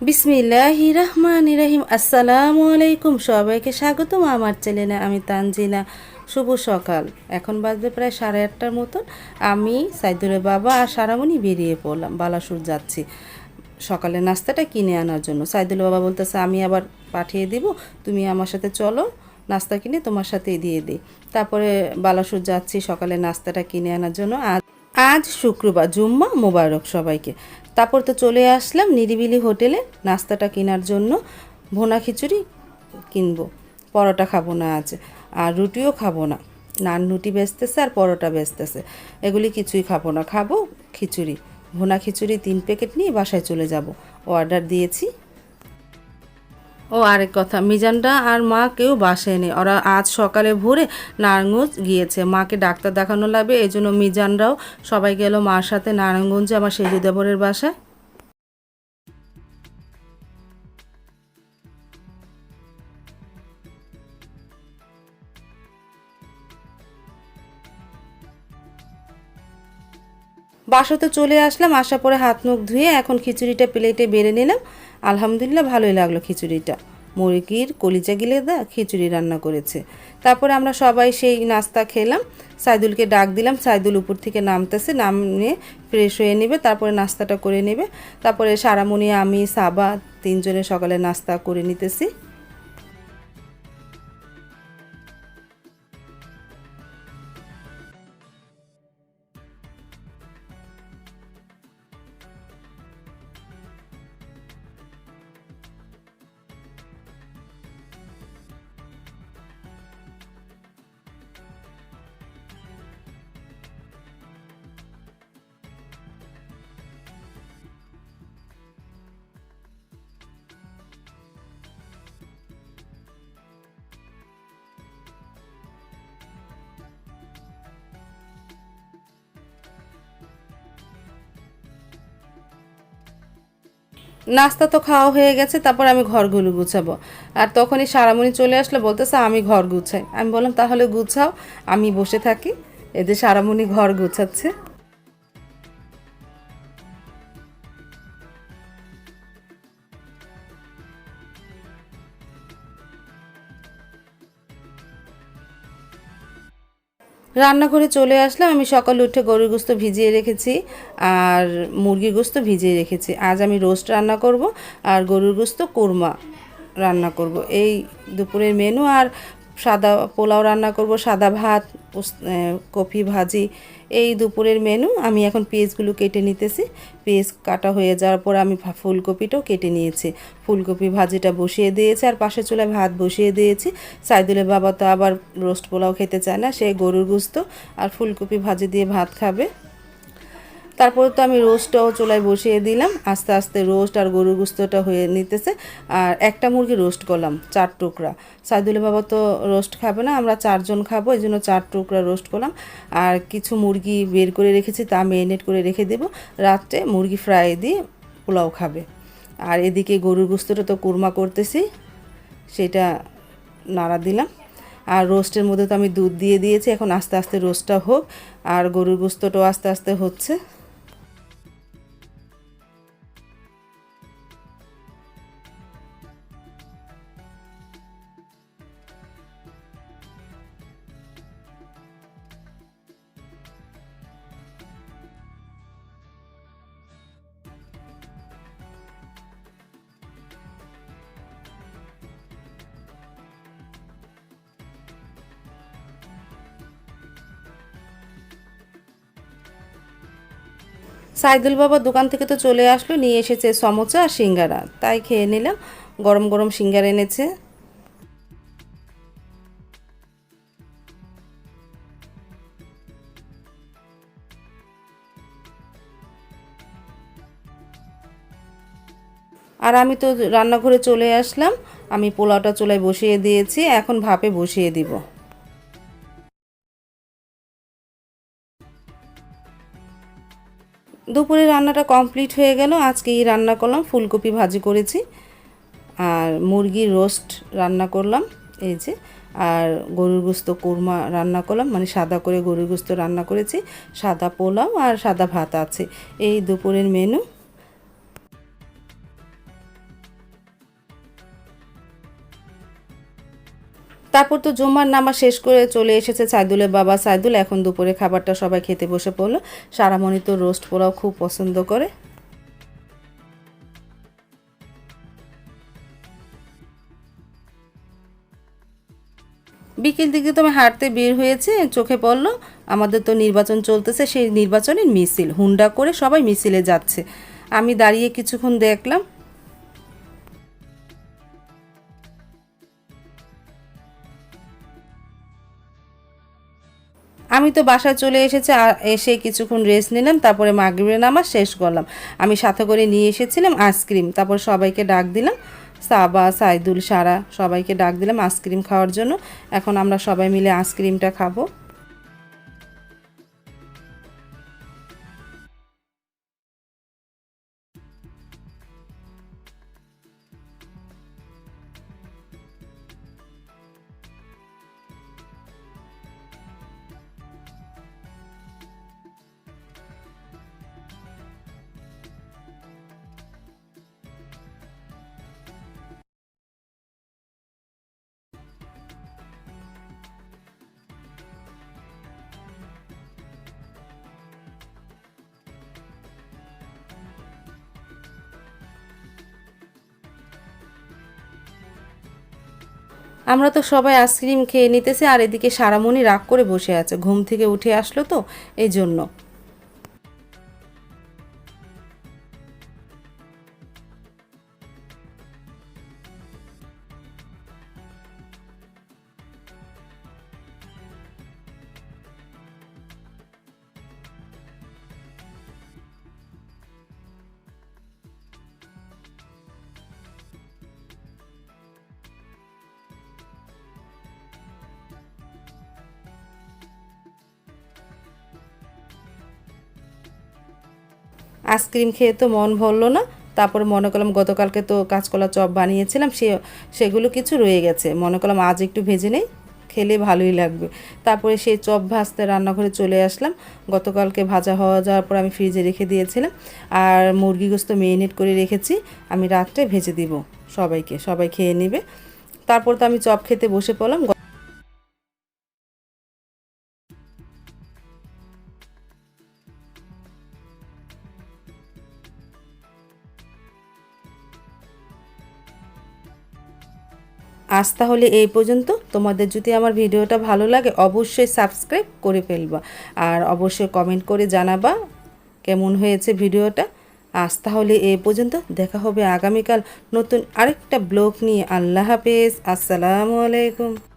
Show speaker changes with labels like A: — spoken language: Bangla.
A: বিসমিল্লাহির রহমানির রহিম। আসসালামু আলাইকুম, সবাইকে স্বাগতম আমার চ্যানেলে। আমি তানজিনা। শুভ সকাল। এখন বাজবে প্রায় 8:30টার মতন। আমি সাইদুলের বাবা আর সারামণি বেরিয়ে পড়লাম, বালাসুর যাচ্ছি সকালের নাস্তাটা কিনে আনার জন্য। সাইদুলের বাবা বলতেছে আমি আবার পাঠিয়ে দিব, তুমি আমার সাথে চলো, নাস্তা কিনে তোমার সাথেই দিয়ে দিই। তারপরে বালাসুর যাচ্ছি সকালের নাস্তাটা কিনে আনার জন্য। আজ শুক্রবার, জুম্মা মোবারক সবাইকে। তারপর তো চলে আসলাম নিরিবিলি হোটেলে নাস্তাটা কেনার জন্য। ভুনা খিচুড়ি কিনবো, পরোটা খাবো না আজ, আর রুটিও খাবো না। নান রুটি বেচতেছে আর পরোটা বেচতেছে, এগুলি কিছুই খাবো না, খাবো খিচুড়ি। ভুনা খিচুড়ি 3 প্যাকেট নিয়ে বাসায় চলে যাব, অর্ডার দিয়েছি। ও আরেক কথা, মিজানটা আর মা কেউ বাসায় নেই, ওরা আজ সকালে ভোরে নারায়ণগঞ্জ গিয়েছে, মাকে ডাক্তার দেখানো লাগবে, এই জন্য মিজানরাও সবাই গেল মার সাথে নারায়ণগঞ্জে আমার সেজু দেবরের বাসায়। বাসাতে চলে আসলাম, আসার পরে হাত মুখ ধুয়ে এখন খিচুড়িটা প্লেটে বেড়ে নিলাম। আলহামদুলিল্লাহ ভালোই লাগলো খিচুড়িটা। মুরগির কলিজা গিলে খিচুড়ি রান্না করেছে। তারপরে আমরা সবাই সেই নাস্তা খেলাম। সাইদুলকে ডাক দিলাম, সাইদুল উপর থেকে নামতেছে, নামিয়ে ফ্রেশ হয়ে নেবে, তারপরে নাস্তাটা করে নেবে। তারপরে সারামণি, আমি, সাবা 3জনে সকালে নাস্তা করে নিতেছি। নাস্তা তো খাওয়া হয়ে গেছে, তারপর আমি ঘরগুলো গুছাবো। আর তখনই সারামণি চলে আসলো, বলতেছে আমি ঘর গুছাই। আমি বললাম তাহলে গুছাও, আমি বসে থাকি। এদের সারামণি ঘর গুছাচ্ছে। রান্নাঘরে চলে আসলাম। আমি সকালে উঠে গরুর গোস্ত ভিজিয়ে রেখেছি আর মুরগির গোস্ত ভিজিয়ে রেখেছি। আজ আমি রোস্ট রান্না করব আর গরুর গোস্ত কোরমা রান্না করব, এই দুপুরের মেনু। আর সাদা পোলাও রান্না করব, সাদা ভাত, কফি ভাজি, এই দুপুরের মেনু। আমি এখন পেঁয়াজগুলো কেটে নিতেছি। পেঁয়াজ কাটা হয়ে যাওয়ার পর আমি ফুলকপিটাও কেটে নিয়েছি। ফুলকপি ভাজিটা বসিয়ে দিয়েছি আর পাশে চুলায় ভাত বসিয়ে দিয়েছি। সাইদুলের বাবা তো আবার রোস্ট পোলাও খেতে চায় না, সে গরুর গোস্ত আর ফুলকপি ভাজি দিয়ে ভাত খাবে। তারপরে তো আমি রোস্টটাও চুলায় বসিয়ে দিলাম, আস্তে আস্তে রোস্ট আর গরুর গোস্তটা হয়ে নিতেছে। আর একটা মুরগি রোস্ট করলাম 4 টুকরা। সাইদুলের বাবা তো রোস্ট খাবে না, আমরা 4জন খাবো, এই জন্য 4 টুকরা রোস্ট করলাম। আর কিছু মুরগি বের করে রেখেছি, তা ম্যারিনেট করে রেখে দেবো, রাত্রে মুরগি ফ্রাই দিয়ে পোলাও খাবে। আর এদিকে গরুর গোস্তটা তো কুরমা করতেছি, সেটা নাড়া দিলাম। আর রোস্টের মধ্যে তো আমি দুধ দিয়ে দিয়েছি, এখন আস্তে আস্তে রোস্টটা হোক। আর গরুর গোস্তটাও আস্তে আস্তে হচ্ছে। সাইদুল বাবা দোকান থেকে তো চলে আসলো, নিয়ে এসেছে সমোসা আর সিঙ্গারা, তাই খেয়ে নিলাম। গরম গরম সিঙ্গারা এনেছে। আর আমি তো রান্নাঘরে চলে আসলাম, আমি পোলাওটা চুলায় বসিয়ে দিয়েছি, এখন ভাপে বসিয়ে দিব। দুপুরে রান্নাটা কমপ্লিট হয়ে গেল। আজকে এই রান্না করলাম, ফুলকপি ভাজি করেছি আর মুরগির রোস্ট রান্না করলাম, এই যে। আর গরুর গোস্ত কোরমা রান্না করলাম, মানে সাদা করে গরুর গোস্ত রান্না করেছি, সাদা পোলাও আর সাদা ভাত আছে, এই দুপুরের মেনু। তারপর তো জুম্মার নামাজ শেষ করে চলে এসেছে সাইদুলের বাবা সাইদুল। এখন দুপুরে খাবারটা সবাই খেতে বসে পড়লো। সারামণি তো রোস্ট পোলাও খুব পছন্দ করে। বিকেল দিকে তো আমি হাঁটতে বের হয়েছে, চোখে পড়লো আমাদের তো নির্বাচন চলতেছে, সেই নির্বাচনের মিছিল হুন্ডা করে সবাই মিছিলে যাচ্ছে। আমি দাঁড়িয়ে কিছুক্ষণ দেখলাম। আমি তো বাসায় চলে এসেছি, আর এসে কিছুক্ষণ রেস্ট নিলাম, তারপরে মাগরিবের নামাজ শেষ করলাম। আমি সাথে করে নিয়ে এসেছিলাম আইসক্রিম, তারপর সবাইকে ডাক দিলাম, সাবা সাইদুল সারা সবাইকে ডাক দিলাম আইসক্রিম খাওয়ার জন্য। এখন আমরা সবাই মিলে আইসক্রিমটা খাবো। আমরা তো সবাই আইসক্রিম খেয়ে নিতেছি, আর এদিকে সারামণি রাগ করে বসে আছে, ঘুম থেকে উঠে আসলো তো এই জন্য। আইসক্রিম খেয়ে তো মন ভরলো না। তারপরে মনে করলাম গতকালকে তো কাঁচকলা চপ বানিয়েছিলাম, সেগুলো কিছু রয়ে গেছে, মনে করলাম আজ একটু ভেজে নেই, খেলে ভালোই লাগবে। তারপরে সেই চপ ভাজতে রান্নাঘরে চলে আসলাম। গতকালকে ভাজা হওয়া যাওয়ার পর আমি ফ্রিজে রেখে দিয়েছিলাম, আর মুরগি গোস্ত মেরিনেট করে রেখেছি, আমি রাত্রে ভেজে দিব সবাইকে, সবাই খেয়ে নেবে। তারপর তো আমি চপ খেতে বসে পড়লাম। আজ তাহলে এই পর্যন্ত। তোমাদের যদি আমার ভিডিওটা ভালো লাগে অবশ্যই সাবস্ক্রাইব করে ফেলবা, আর অবশ্যই কমেন্ট করে জানাবা কেমন হয়েছে ভিডিওটা। আজ তাহলে এই পর্যন্ত, দেখা হবে আগামীকাল নতুন আরেকটা ব্লগ নিয়ে। আল্লাহ হাফেজ, আসসালামু আলাইকুম।